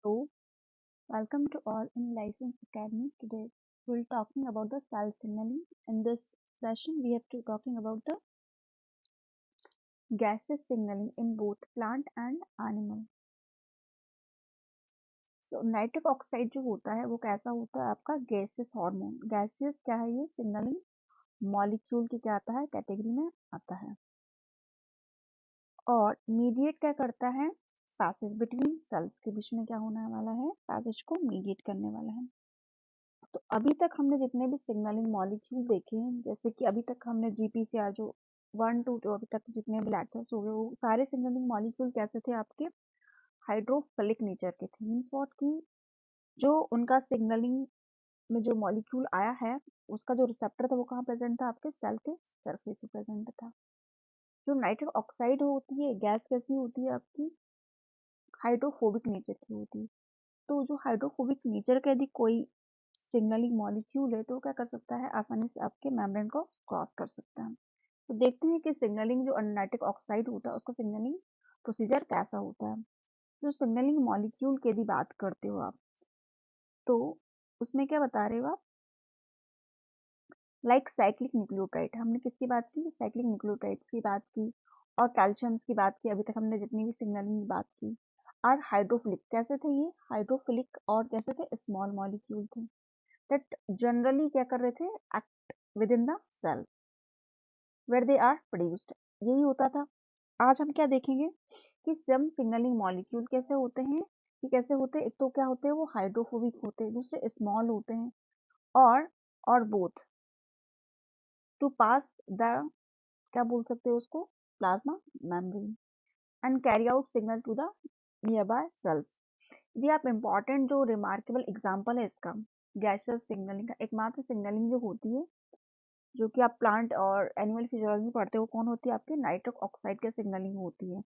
Hello, welcome to all in License Academy. Today we'll talking about the cell signaling. In this session, we have to talking about the gaseous signaling in both plant and animal. So nitric oxide जो होता है वो कैसा होता है आपका gaseous hormone. Gaseous क्या है ये सिग्नलिंग मॉलिक्यूल की क्या आता है कैटेगरी में आता है और मीडिएट क्या करता है पैसेज बिटवीन सेल्स के बीच में क्या होने वाला है पैसेज को मीडिएट करने वाला है. तो अभी तक हमने जितने भी सिग्नलिंग मॉलिक्यूल देखे हैं जैसे कि अभी तक हमने जीपीसीआर जो 1 2 जो अभी तक जितने भी लेक्चर्स हो गए वो सारे सिग्नलिंग मॉलिक्यूल कैसे थे आपके हाइड्रोफिलिक नेचर के थे. मीन्स व्हाट की जो उनका सिग्नलिंग में जो मॉलिक्यूल आया है उसका जो रिसेप्टर था वो कहाँ प्रेजेंट था आपके सेल के सरफेस पे प्रेजेंट था. जो नाइट्रिक ऑक्साइड होती है गैस कैसी होती है आपकी हाइड्रोफोबिक नेचर की होती है. तो जो हाइड्रोफोबिक नेचर का यदि कोई सिग्नलिंग मॉलिक्यूल है तो क्या कर सकता है आसानी से आपके मेम्ब्रेन को क्रॉस कर सकता है. तो देखते हैं कि सिग्नलिंग जो नाइट्रिक ऑक्साइड होता है उसका सिग्नलिंग प्रोसीजर कैसा होता है. जो सिग्नलिंग मॉलिक्यूल की यदि बात करते हो आप तो उसमें क्या बता रहे हो आप लाइक साइक्लिक न्यूक्लियोटाइड. हमने किसकी बात की साइक्लिक न्यूक्लियोटाइड्स की बात की और कैल्शियम्स की बात की. अभी तक हमने जितनी भी सिग्नलिंग की बात की और हाइड्रोफिलिक कैसे थे ये हाइड्रोफिलिक और कैसे थे स्मॉल मॉलिक्यूल थे that generally क्या कर रहे थे act within the cell where they are produced. यही होता था. आज हम क्या देखेंगे कि सम सिग्नलिंग मॉलिक्यूल कैसे होते हैं कि कैसे होते हैं. एक तो क्या होते हैं वो हाइड्रोफोबिक होते हैं दूसरे स्मॉल होते हैं और बोथ टू पास द क्या बोल सकते हैं उसको plasma membrane and carry out signal to the nearby cells. ये आप इम्पॉर्टेंट जो रिमार्केबल एग्जाम्पल है इसका गैसियस सिग्नलिंग का एकमात्र सिग्नलिंग जो होती है जो कि आप प्लांट और एनिमल फिजियोलॉजी में पढ़ते हो कौन होती है आपके नाइट्रिक ऑक्साइड की सिग्नलिंग होती है.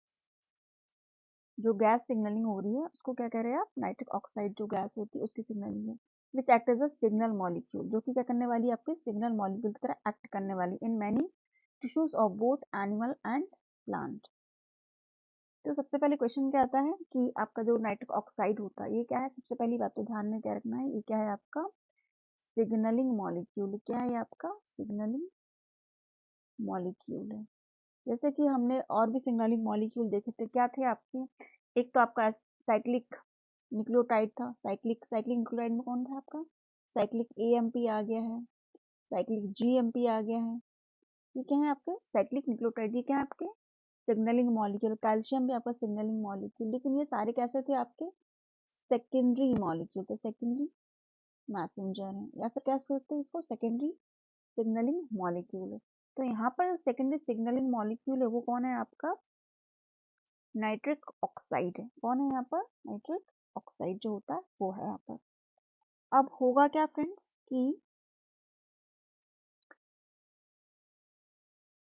जो गैस सिग्नलिंग हो रही है उसको क्या कह रहे हैं आप नाइट्रिक ऑक्साइड जो गैस होती है उसकी सिग्नलिंग है which act as a signal molecule जो कि क्या करने वाली है आपके सिग्नल मॉलिक्यूल की तरह एक्ट करने वाली in many tissues of both animal and plant. तो सबसे पहले क्वेश्चन क्या आता है कि आपका जो नाइट्रिक ऑक्साइड होता है ये क्या है. सबसे पहली बात तो ध्यान में क्या रखना है ये क्या है आपका सिग्नलिंग मॉलिक्यूल. क्या है आपका सिग्नलिंग मॉलिक्यूल है. जैसे कि हमने और भी सिग्नलिंग मॉलिक्यूल देखे थे क्या थे आपके एक तो आपका साइक्लिक न्यूक्लियोटाइड था. साइक्लिक साइक्लिक न्यूक्लियोटाइड में कौन था आपका साइक्लिक एएमपी आ गया है साइक्लिक जीएमपी आ गया है. ये क्या है आपके साइक्लिक न्यूक्लियोटाइड. ये क्या है आपके सिग्नलिंग मॉलिक्यूल. कैल्शियम भी आपका सिग्नलिंग मॉलिक्यूल. लेकिन ये सारे कैसे थे आपके सेकेंडरी मॉलिक्यूल. तो सेकेंडरी मैसेंजर है या फिर क्या सकते हैं इसको सेकेंडरी सिग्नलिंग मॉलिक्यूल है. तो यहाँ पर जो सेकेंडरी सिग्नलिंग मॉलिक्यूल है वो कौन है आपका नाइट्रिक ऑक्साइड है. कौन है यहाँ पर नाइट्रिक ऑक्साइड जो होता है वो है यहाँ पर. अब होगा क्या फ्रेंड्स कि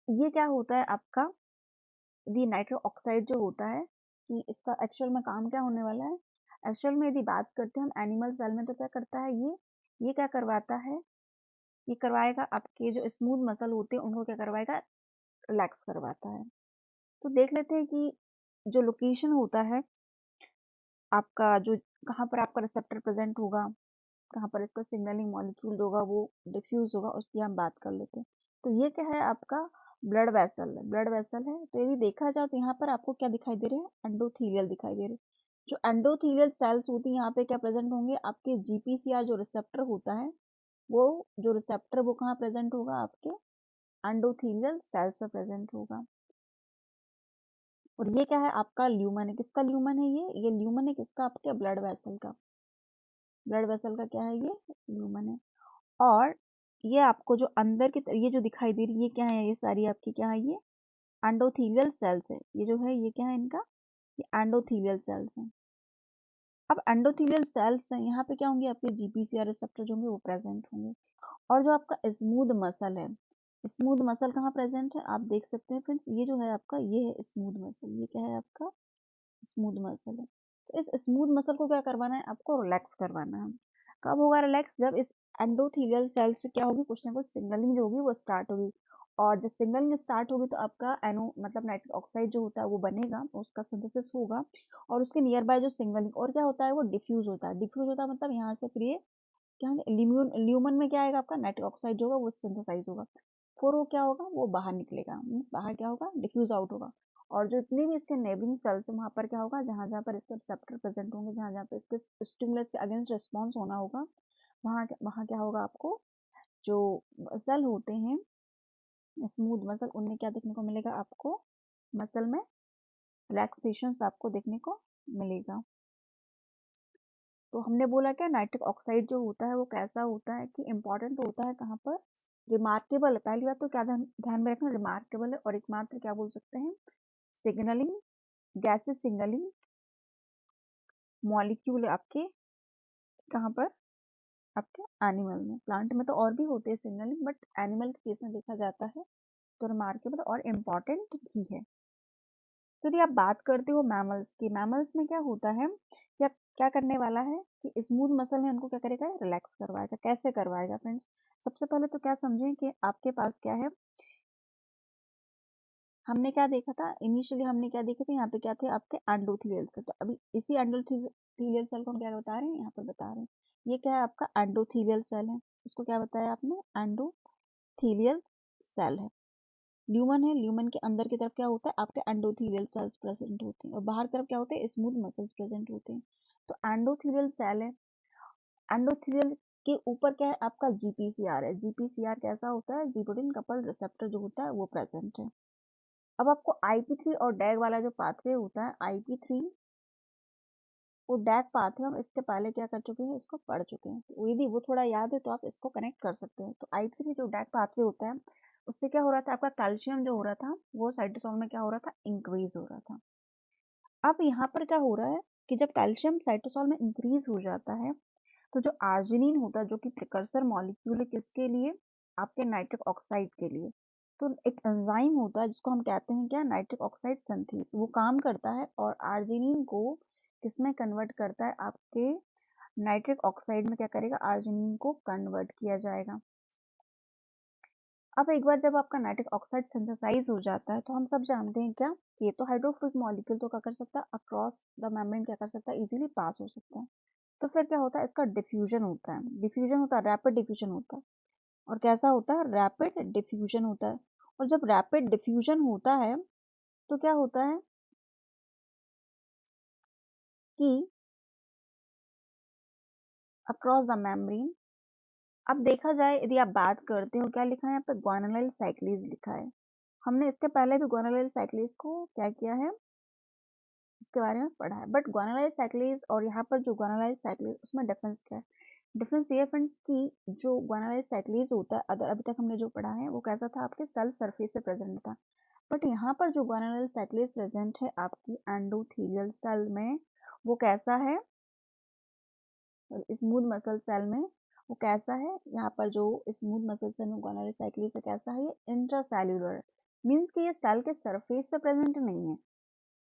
ये क्या होता है आपका दी नाइट्रिक ऑक्साइड जो होता है कि इसका एक्चुअल में काम क्या होने वाला है. एक्चुअल में यदि बात करते हैं हम एनिमल सेल में तो क्या करता है ये क्या करवाता है ये करवाएगा आपके जो स्मूथ मसल होते हैं उनको क्या करवाएगा रिलैक्स करवाता है. तो देख लेते हैं कि जो लोकेशन होता है आपका जो कहाँ पर आपका रिसेप्टर प्रेजेंट होगा कहाँ पर इसका सिग्नलिंग मॉलिक्यूल होगा वो डिफ्यूज होगा उसकी हम बात कर लेते हैं. तो ये क्या है आपका ब्लड वेसल है. ब्लड वेसल है तो यदि देखा जाए तो यहाँ पर आपको क्या दिखाई दे रहे हैं एंडोथीलियल दिखाई दे रहे हैं. जो एंडोथीलियल सेल्स होती है यहाँ पे क्या प्रेजेंट होंगे आपके जीपीसीआर जो रिसेप्टर होता है वो जो रिसेप्टर वो कहाँ प्रेजेंट होगा आपके एंडोथीलियल सेल्स में प्रेजेंट होगा. और ये क्या है आपका ल्यूमन है. किसका ल्यूमन है ये ल्यूमन है किसका आपके ब्लड वेसल का. ब्लड वेसल का क्या है ये ल्यूमन है. और ये आपको जो अंदर की ये जो दिखाई दे रही है ये क्या है ये सारी आपकी क्या है ये एंडोथीलियल सेल्स है. ये जो है ये क्या है इनका ये एंडोथीलियल सेल्स हैं. अब एंडोथीलियल सेल्स हैं यहाँ पे क्या होंगे आपके जीपीसीआर रिसेप्टर जो होंगे वो प्रेजेंट होंगे. और जो आपका स्मूथ मसल है स्मूथ मसल कहाँ प्रेजेंट है आप देख सकते हैं फ्रेंड्स. ये जो है आपका ये है स्मूथ मसल. ये क्या है आपका स्मूथ मसल है. तो इस स्मूथ मसल को क्या करवाना है आपको रिलैक्स करवाना है. कब होगा रिलैक्स जब इस एंडोथीलियल सेल से क्या होगी कुछ ना कुछ सिग्नलिंग जो होगी वो स्टार्ट होगी और जब सिग्नलिंग स्टार्ट होगी तो आपका एनो मतलब नाइट्रिक ऑक्साइड जो होता है वो बनेगा, उसका सिंथेसिस होगा और उसके नियर बाय जो सिग्नलिंग और क्या होता है वो डिफ्यूज होता है। डिफ्यूज होता है मतलब यहाँ से फिर ये क्या ल्यूमन में क्या आएगा आपका नाइट्रिक ऑक्साइड जो होगा वो सिंथेसाइज होगा, फिर वो क्या होगा वो बाहर निकलेगा, मीन्स बाहर क्या होगा डिफ्यूज आउट होगा। और जो इतने भी इसके नेबरिंग सेल्स है वहाँ पर क्या होगा, जहाँ जहाँ पर इसके रिसेप्टर प्रेजेंट होंगे, जहाँ जहाँ पर इसके स्टिमुलस के अगेंस्ट रिस्पॉन्स होना होगा, वहाँ वहाँ क्या होगा आपको जो सेल होते हैं स्मूथ मसल उनमें क्या देखने को मिलेगा आपको, मसल में रिलैक्सेशन आपको देखने को मिलेगा। तो हमने बोला क्या नाइट्रिक ऑक्साइड जो होता है वो कैसा होता है कि इम्पोर्टेंट होता है कहाँ पर, रिमार्केबल है। पहली बात तो क्या ध्यान में रखना, रिमार्केबल है और एकमात्र क्या बोल सकते हैं सिग्नलिंग गैसेस सिग्नलिंग मॉलिक्यूल आपके कहाँ पर आपके एनिमल में, प्लांट में तो और भी होते हैं सिग्नलिंग बट एनिमल के केस में देखा जाता है तो रिमार्केबल और इम्पॉर्टेंट भी है। तो यदि आप बात करते हो मैमल्स की, मैमल्स में क्या होता है, क्या क्या करने वाला है कि स्मूथ मसल है उनको क्या करेगा रिलैक्स करवाएगा। कैसे करवाएगा फ्रेंड्स, सबसे पहले तो क्या समझें कि आपके पास क्या है, हमने क्या देखा था इनिशियली, हमने क्या देखे थे यहाँ पे क्या थे आपके एंडोथेलियल सेल। तो अभी इसी एंडोथेलियल सेल को हम क्या बता रहे हैं यहाँ पर बता रहे हैं, ये क्या है आपका एंडोथेलियल सेल है, इसको क्या बताया आपने एंडोथेलियल सेल है। ल्यूमन है, ल्यूमन के अंदर की तरफ क्या होता है आपके एंडोथेलियल सेल्स प्रेजेंट होते हैं और बाहर की तरफ क्या होते हैं स्मूथ मसल्स प्रेजेंट होते हैं। तो एंडोथेलियल सेल है, एंडोथेलियल के ऊपर क्या है आपका जीपीसीआर है। जीपीसीआर कैसा होता है, जी प्रोटीन कपल्ड रिसेप्टर जो होता है वो प्रेजेंट है। अब आपको आईपी3 और डैग वाला जो पाथवे होता है आईपी3 वो डैग पाथवे हम इसके पहले क्या कर चुके हैं इसको पढ़ चुके हैं, तो यदि वो थोड़ा याद है तो आप इसको कनेक्ट कर सकते हैं। तो आईपी3 जो डैग पाथवे होता है उससे क्या हो रहा था आपका कैल्शियम जो हो रहा था वो साइटोसोल में क्या हो रहा था इंक्रीज हो रहा था। अब यहाँ पर क्या हो रहा है कि जब कैल्शियम साइटोसोल में इंक्रीज हो जाता है तो जो आर्जिनिन होता है जो कि प्रिकर्सर मॉलिक्यूल है किसके लिए आपके नाइट्रिक ऑक्साइड के लिए, तो एक एंजाइम होता है जिसको हम कहते हैं क्या नाइट्रिक ऑक्साइड सिंथेस, वो काम करता है और आर्जिनिन को किसमें कन्वर्ट करता है आपके नाइट्रिक ऑक्साइड में क्या करेगा आर्जिनिन को कन्वर्ट किया जाएगा। अब एक बार जब आपका नाइट्रिक ऑक्साइड सिंथेसाइज हो जाता है तो हम सब जानते हैं क्या कि ये तो हाइड्रोफिलिक मॉलिक्यूल तो क्या कर सकता है अक्रॉस द मेम्ब्रेन क्या कर सकता है इजीली पास हो सकता है। तो फिर क्या होता है इसका डिफ्यूजन होता है, डिफ्यूजन होता है रैपिड डिफ्यूजन होता है। और कैसा होता है रैपिड डिफ्यूजन होता है। और जब रैपिड डिफ्यूजन होता है तो क्या होता है कि अक्रॉस द मेम्ब्रेन, अब देखा जाए यदि आप बात करते हो क्या लिखा है यहाँ पे ग्वानुलाइल साइक्लेज लिखा है, हमने इसके पहले भी ग्वानुलाइल साइक्लेज को क्या किया है इसके बारे में पढ़ा है। बट ग्वानुलाइल साइक्लेज और यहाँ पर जो ग्वानुलाइल साइक्लेज उसमें डिफरेंस क्या है, डिफरेंस ये फ्रेंड्स की जो ग्वानुलाइल साइक्लेज होता है अगर अभी तक हमने जो पढ़ा है वो कैसा था आपके सेल सरफेस से प्रेजेंट था, बट यहाँ पर जो ग्वानुलाइल साइक्लेज प्रेजेंट है आपकी एंडोथेलियल सेल में वो कैसा है, स्मूथ मसल सेल में वो कैसा है, यहाँ पर जो स्मूथ मसल सेल में ग्वानुलाइल साइक्लेज है कैसा है ये इंट्रासेल्यूलर, मीन्स कि ये सेल के सरफेस पे प्रेजेंट नहीं है।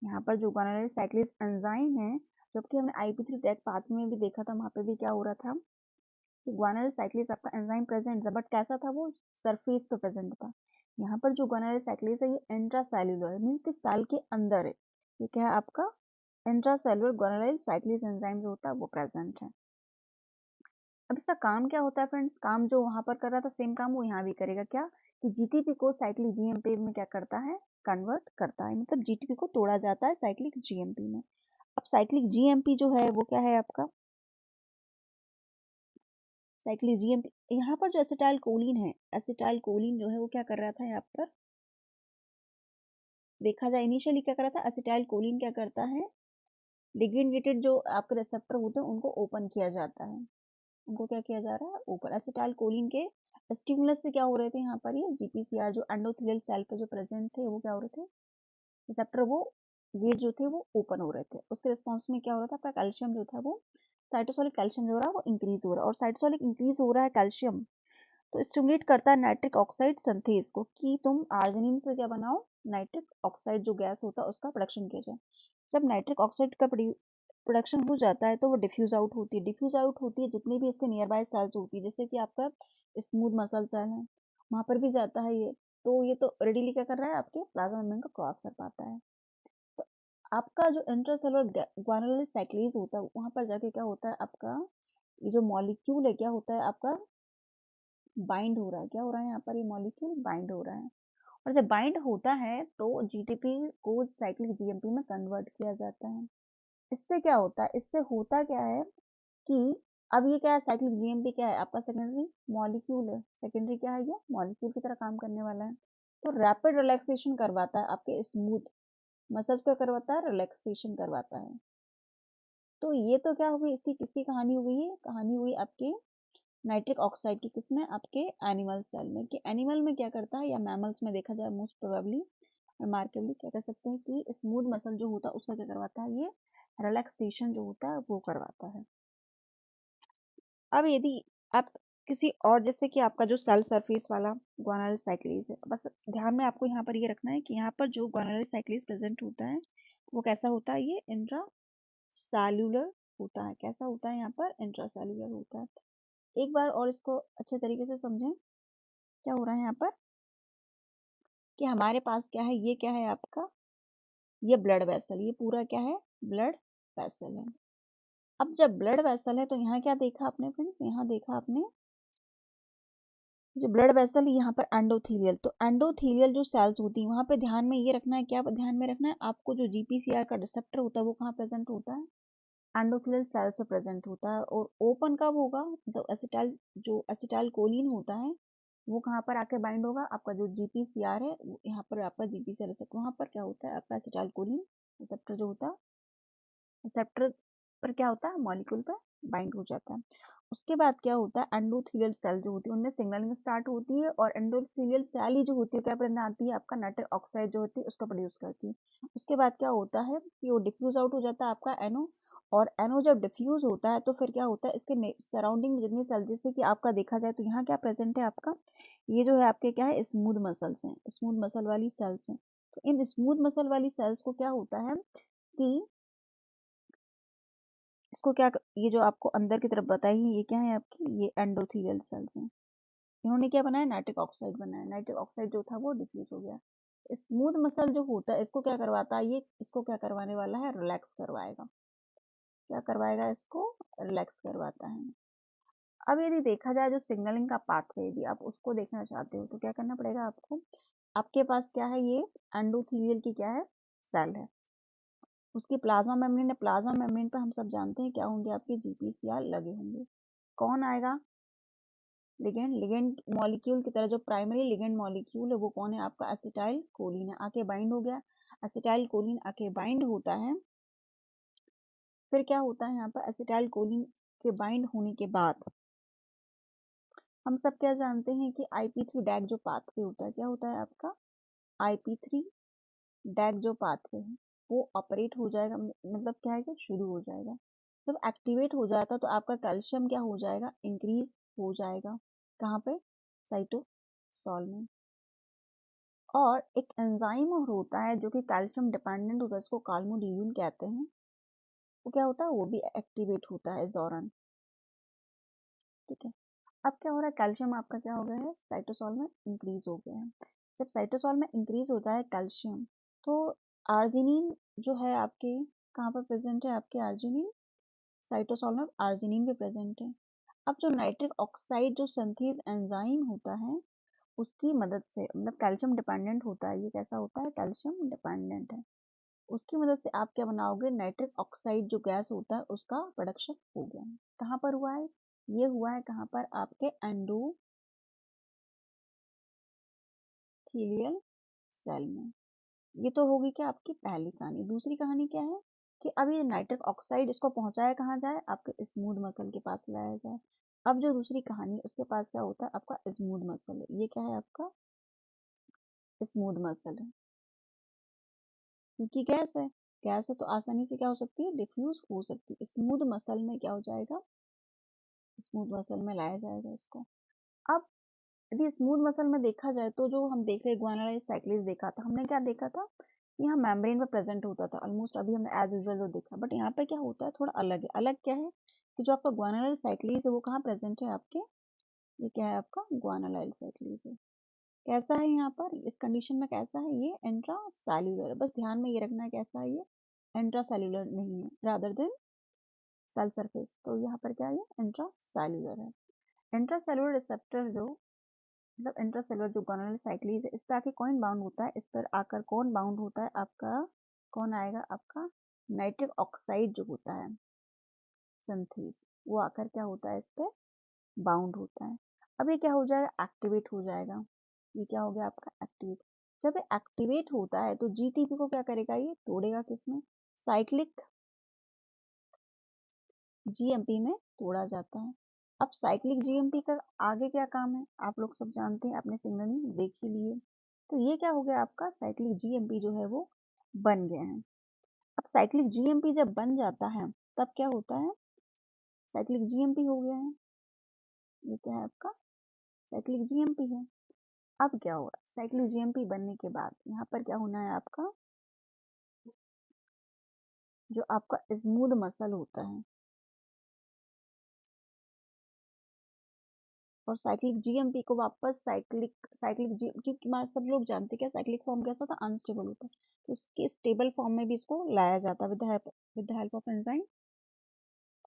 यहाँ पर जो ग्वानुलाइल साइक्लेज एंजाइम है जबकि हमने आईपी3 टैग पाथवे में भी देखा था वहाँ पे भी क्या हो रहा था कि ग्वानुलाइल साइक्लेज आपका एंजाइम प्रेजेंट था बट कैसा था वो सरफेस पे प्रेजेंट था। यहाँ पर जो ग्वानुलाइल साइक्लेज है ये इंट्रासेल्यूलर है, मीन्स कि सेल के अंदर है, ये क्या है आपका इंट्रासेल्यूलर ग्वानुलाइल साइक्लेज एंजाइम जो होता है वो प्रेजेंट है। अब इसका काम क्या होता है फ्रेंड्स, काम जो वहां पर कर रहा था सेम काम वो यहाँ भी करेगा, क्या कि जीटीपी को साइक्लिक जीएमपी में क्या करता है कन्वर्ट करता है, मतलब जीटीपी को तोड़ा जाता है साइक्लिक जीएमपी में। अब साइक्लिक जीएमपी जो है वो क्या है आपका साइक्लिक जीएमपी, यहाँ पर जो एसिटाइल कोलिन है एसिटाइल कोलिन जो है वो क्या कर रहा था यहाँ पर देखा जाए इनिशियली क्या कर रहा था एसिटाइल कोलिन क्या करता है लिगेंड गेटेड जो आपके रिसेप्टर होते हैं उनको ओपन किया जाता है, उनको क्या किया जा रहा है ऊपर एसिटाइल कोलिन के स्टिमुलस से क्या हो रहे थे यहाँ पर ये जीपीसीआर जो एंडोथेलियल सेल पे जो प्रेजेंट थे वो क्या हो रहे थे रिसेप्टर वो गेट जो थे वो ओपन हो रहे थे, उसके रिस्पॉन्स में क्या हो रहा था आपका कैल्शियम जो था वो साइटोसोलिक कैल्शियम जो हो रहा है वो इंक्रीज हो रहा है, और साइटोसोलिक इंक्रीज हो रहा है कैल्शियम तो स्टिमुलेट करता है नाइट्रिक ऑक्साइड सिंथेस को कि तुम आर्जिनिन से क्या बनाओ नाइट्रिक ऑक्साइड जो गैस होता है उसका प्रोडक्शन किया जाए। जब नाइट्रिक ऑक्साइड का प्रोडक्शन हो जाता है तो वो डिफ्यूज आउट होती है, डिफ्यूज आउट होती है जितनी भी इसके नियर बाय सेल्स होती है जैसे कि आपका स्मूथ मसल सेल है वहां पर भी जाता है ये, तो ये तो रेडीली क्या कर रहा है, आपके प्लाज्मा मेम्ब्रेन को क्रॉस कर पाता है। तो आपका जो इंट्रासेलुलर ग्वानुलर साइक्लेज होता है, वहां पर जाके क्या होता है, आपका ये जो मॉलिक्यूल है क्या होता है आपका, बाइंड हो रहा है। क्या हो रहा है यहाँ पर, ये मॉलिक्यूल बाइंड हो रहा है। और जब बाइंड होता है तो जीटीपी को साइक्लिक जीएमपी में कन्वर्ट किया जाता है। इससे क्या होता है, इससे होता क्या है कि अब ये क्या है, साइक्लिक जीएमपी क्या है आपका, सेकेंडरी मॉलिक्यूल है। सेकेंडरी क्या है, ये मॉलिक्यूल की तरह काम करने वाला है। तो रैपिड रिलैक्सेशन करवाता है आपके स्मूथ मसल्स को, करवाता है रिलैक्सेशन करवाता है। तो ये तो क्या होगी, इसकी किसकी कहानी हुई है, कहानी हुई आपके नाइट्रिक ऑक्साइड की। किसमें, आपके एनिमल सेल में। कि एनिमल में क्या करता है, या मैमल्स में देखा जाए मोस्ट प्रोबेबली रिमार्केबली क्या कर सकते हैं कि स्मूथ मसल जो होता है उसका क्या करवाता है, ये रिलैक्सेशन जो होता है वो करवाता है। अब यदि आप किसी और, जैसे कि आपका जो सेल सरफेस वाला ग्वानुलर साइक्लेज है, बस ध्यान में आपको यहाँ पर ये रखना है कि यहाँ पर जो ग्वानुलर साइक्लेज प्रेजेंट होता है वो कैसा होता है, ये इंट्रा सेल्यूलर होता है। कैसा होता है, यहाँ पर इंट्रा सेल्यूलर होता है। एक बार और इसको अच्छे तरीके से समझें, क्या हो रहा है यहाँ पर कि हमारे पास क्या है, ये क्या है आपका, ये ब्लड वेसल, ये पूरा क्या है, ब्लड वेसल है। अब जब ब्लड वेसल है तो यहाँ क्या देखा आपने फ्रेंड्स, यहाँ देखा आपने जो ब्लड वेसल है यहाँ पर एंडोथीलियल। तो एंडोथीलियल जो सेल्स होती है वहां पे ध्यान में ये रखना है, क्या ध्यान में रखना है आपको, जो जीपीसीआर का रिसेप्टर होता है वो कहाँ प्रेजेंट होता है, एंडोथेलियल सेल से प्रेजेंट होता है। और ओपन कब होगा, तो एसिटाइल जो एसिटाइल कोलिन होता है वो कहाँ पर आके बाइंड होगा, आपका जो जीपीसीआर है यहाँ पर आपका जीपीसीआर रिसेप्टर, वहाँ पर क्या होता है आपका एसिटाइल कोलिन रिसेप्टर जो होता है, रिसेप्टर पर क्या होता है, मॉलिक्यूल पर बाइंड हो जाता है। उसके बाद क्या होता है, एंडोथेलियल सेल जो होती है उनमें सिग्नलिंग स्टार्ट होती है, और एंडोथेलियल सेल ही जो होती है क्या बनाती है, आपका नाइट्रिक ऑक्साइड जो होती है उसको प्रोड्यूस करती है। उसके बाद क्या होता है कि वो डिफ्यूज आउट हो जाता है आपका एनो, और एनो जब डिफ्यूज होता है तो फिर क्या होता है, इसके सराउंडिंग में जितनी सेल, जैसे कि आपका देखा जाए तो यहाँ क्या प्रेजेंट है आपका, ये जो है आपके क्या है, स्मूथ मसल्स हैं, स्मूथ मसल वाली सेल्स हैं। तो इन स्मूथ मसल वाली सेल्स को क्या होता है कि इसको क्या, ये जो आपको अंदर की तरफ बताई है ये क्या है आपकी, ये एंडोथेलियल सेल्स हैं। इन्होंने क्या बनाया, नाइट्रिक ऑक्साइड बनाया। नाइट्रिक ऑक्साइड जो था वो डिफ्यूज हो गया। स्मूथ मसल जो होता है इसको क्या करवाता है, ये इसको क्या करवाने वाला है, रिलैक्स करवाएगा। क्या करवाएगा, इसको रिलैक्स करवाता है। अब यदि देखा जाए जो सिग्नलिंग का पाथवे, यदि आप उसको देखना चाहते हो तो क्या करना पड़ेगा आपको, आपके पास क्या है, ये एंडोथेलियल की क्या है, सेल है, उसकी प्लाज्मा मेम्ब्रेन है। प्लाज्मा मेम्ब्रेन पर हम सब जानते हैं क्या होंगे, आपके जीपीसीआर लगे होंगे। कौन आएगा, लिगेंड। लिगेंड मॉलिक्यूल की तरह जो प्राइमरी लिगेंड मॉलिक्यूल है वो कौन है आपका, एसिटाइल कोलिन है, आके बाइंड हो गया। एसिटाइल कोलिन आके बाइंड होता है, फिर क्या होता है यहाँ पर, एसिटाइल कोलिन के बाइंड होने के बाद हम सब क्या जानते हैं कि IP3 डैग जो पाथवे होता है, क्या होता है आपका, IP3 डैग जो पाथवे है वो ऑपरेट हो जाएगा, मतलब क्या है कि शुरू हो जाएगा। जब एक्टिवेट हो जाता है तो आपका कैल्शियम क्या हो जाएगा, इंक्रीज हो जाएगा। कहाँ पे, साइटोसॉल में। और एक एंजाइम और होता है जो कि कैल्शियम डिपेंडेंट होता है, इसको काल्मोडियूल कहते हैं। वो क्या होता है, वो भी एक्टिवेट होता है इस दौरान। ठीक है, अब क्या हो रहा है, कैल्शियम आपका क्या हो गया है, साइटोसॉल में इंक्रीज हो गया है। जब साइटोसॉल में इंक्रीज होता है कैल्शियम, तो आर्जिनिन जो है आपके कहाँ पर प्रेजेंट है, आपके आर्जिनिन साइटोसॉल में आर्जिनिन भी प्रेजेंट है। अब जो नाइट्रिक ऑक्साइड जो सिंथेज एंजाइम होता है उसकी मदद से, मतलब कैल्शियम डिपेंडेंट होता है, ये कैसा होता है, कैल्शियम डिपेंडेंट है। उसकी मदद से आप क्या बनाओगे, नाइट्रिक ऑक्साइड जो गैस होता है उसका प्रोडक्शन हो गया है। कहाँ पर हुआ है, ये हुआ है कहाँ पर, आपके एंडोथेलियल सेल में। ये तो होगी क्या आपकी पहली कहानी। दूसरी कहानी क्या है कि अब ये नाइट्रिक ऑक्साइड इसको पहुंचाया कहाँ जाए, आपके स्मूथ मसल के पास लाया जाए। अब जो दूसरी कहानी उसके पास क्या होता है, आपका स्मूथ मसल है। ये क्या है आपका, स्मूथ मसल है, क्योंकि गैस है तो आसानी से क्या हो सकती है, डिफ्यूज हो सकती है। स्मूथ मसल में क्या हो जाएगा, स्मूथ मसल में लाया जाएगा इसको। अब यदि स्मूथ मसल में देखा जाए तो जो हम देख रहे ग्वानुलर साइक्लेज देखा था, हमने क्या देखा था, यहाँ मेम्ब्रेन में प्रेजेंट होता था ऑलमोस्ट, अभी हमने एज यूजुअल जो देखा। बट यहाँ पे क्या होता है, थोड़ा अलग है। अलग क्या है कि जो आपका ग्वानुलर साइक्लेज है वो कहाँ प्रेजेंट है आपके, ये क्या है आपका ग्वानुलर साइक्लेज है। कैसा है यहाँ पर इस कंडीशन में, कैसा है ये इंट्रासेल्यूलर, बस ध्यान में ये रखना है कैसा है ये इंट्रासेल्यूलर नहीं है रादर देन सेल सरफेस, तो यहाँ पर क्या है ये इंट्रासेल्यूलर है। इंट्रासेल्यूलर रिसेप्टर जो मतलब इंट्रासेल्यूलर जो गोनाडल साइक्लीज है, इस पर आके कौन बाउंड होता है, इस पर आकर कौन बाउंड होता है आपका, कौन आएगा आपका नाइट्रिक ऑक्साइड जो होता है सिंथेस, वो आकर क्या होता है इस पे बाउंड होता है। अब ये क्या हो जाएगा, एक्टिवेट हो जाएगा, ये क्या हो गया आपका एक्टिवेट। जब ये एक्टिवेट होता है तो जीटीपी को क्या करेगा, ये तोड़ेगा किसमें, साइक्लिक जीएमपी में तोड़ा जाता है। अब साइक्लिक जीएमपी का आगे क्या काम है आप लोग सब जानते हैं, आपने सिग्नलिंग देख ही लिए। तो ये क्या हो गया आपका साइक्लिक जीएमपी जो है वो बन गया है। अब साइक्लिक जीएमपी जब बन जाता है तब क्या होता है, साइक्लिक जीएमपी हो गया है, ये क्या है आपका साइक्लिक जीएमपी है। अब क्या होगा, साइक्लिक जीएमपी बनने के बाद यहाँ पर क्या होना है आपका, जो आपका स्मूथ मसल होता है और साइक्लिक जीएमपी को वापस साइक्लिक साइक्लिक जी, क्योंकि सब लोग जानते हैं क्या साइक्लिक फॉर्म कैसा होता है, अनस्टेबल होता है, तो इसके स्टेबल फॉर्म में भी इसको लाया जाता है with the help of enzyme,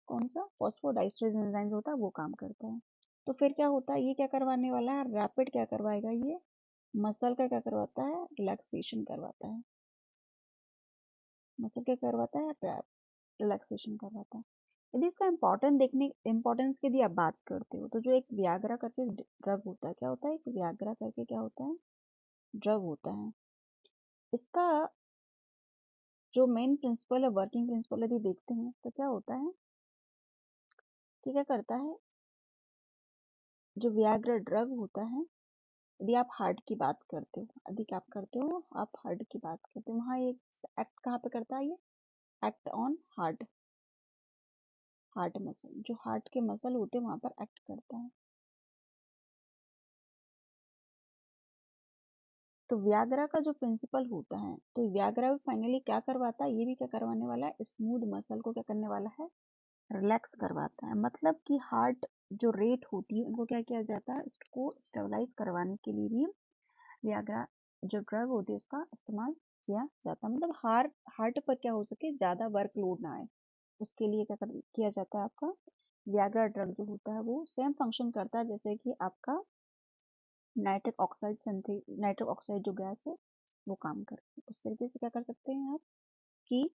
कौन सा फॉस्फोडाइस्टरेज एंजाइम होता है वो काम करता है। तो फिर क्या होता है, ये क्या करवाने वाला है, रैपिड क्या करवाएगा, ये मसल का क्या करवाता है, रिलैक्सेशन करवाता है, मसल क्या करवाता है, रिलैक्सेशन करवाता है। यदि इसका इम्पोर्टेंस की यदि आप बात करते हो तो जो एक वियाग्रा करके ड्रग होता है, क्या होता है, एक वियाग्रा करके क्या होता है ड्रग होता है, इसका जो मेन प्रिंसिपल है, वर्किंग प्रिंसिपल यदि देखते हैं तो क्या होता है कि क्या करता है, जो वियाग्रा ड्रग होता है, यदि आप हार्ट की बात करते हो, यदि क्या आप करते हो, आप हार्ट की बात करते हो, वहाँ एक एक्ट कहाँ पे करता है, ये act on heart, heart muscle, जो हार्ट के मसल होते हैं वहाँ पर एक्ट करता है। तो व्याग्रा का जो प्रिंसिपल होता है, तो व्याग्रा भी फाइनली क्या करवाता है, ये भी क्या करवाने वाला है, स्मूथ मसल को क्या करने वाला है, रिलैक्स करवाता है। मतलब कि हार्ट जो रेट होती है उनको क्या किया जाता है, इसको स्टेबलाइज करवाने के लिए भी व्याग्रा जो ड्रग होती है उसका इस्तेमाल किया जाता है। मतलब हार्ट हार्ट पर क्या हो सके, ज़्यादा वर्कलोड ना आए, उसके लिए किया जाता है आपका व्याग्रा ड्रग जो होता है वो सेम फंक्शन करता है जैसे कि आपका नाइट्रिक ऑक्साइड जो गैस है वो काम करती है। उस तरीके से क्या कर सकते हैं आप कि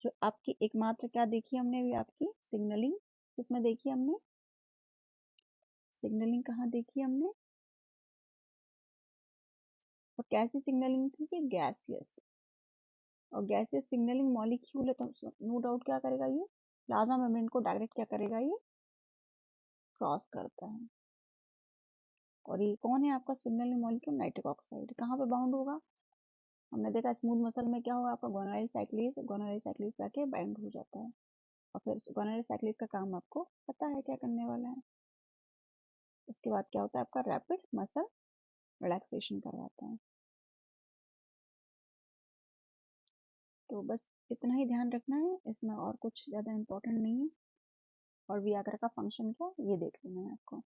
जो आपकी एकमात्र क्या देखी हमने अभी, आपकी सिग्नलिंग किसमें देखी हमने, सिग्नलिंग कहाँ देखी हमने, और कैसी सिग्नलिंग थी कि गैसियस, और गैसियस सिग्नलिंग मॉलिक्यूल है तो नो डाउट क्या करेगा, ये प्लाज्मा मेम्ब्रेन को डायरेक्ट क्या करेगा, ये क्रॉस करता है। और ये कौन है आपका सिग्नलिंग मॉलिक्यूल, नाइट्रिक ऑक्साइड, कहाँ पे बाउंड होगा, हमने देखा स्मूथ मसल में क्या होगा आपका गोनाडाइल साइक्लीज जाके बाइंड हो जाता है, और फिर गोनाडाइल साइक्लीज का काम आपको पता है क्या करने वाला है। उसके बाद क्या होता है आपका रैपिड मसल रिलैक्सेशन करवाता है। तो बस इतना ही ध्यान रखना है, इसमें और कुछ ज़्यादा इम्पोर्टेंट नहीं है, और वियाग्रा का फंक्शन क्या ये देख लेना है आपको।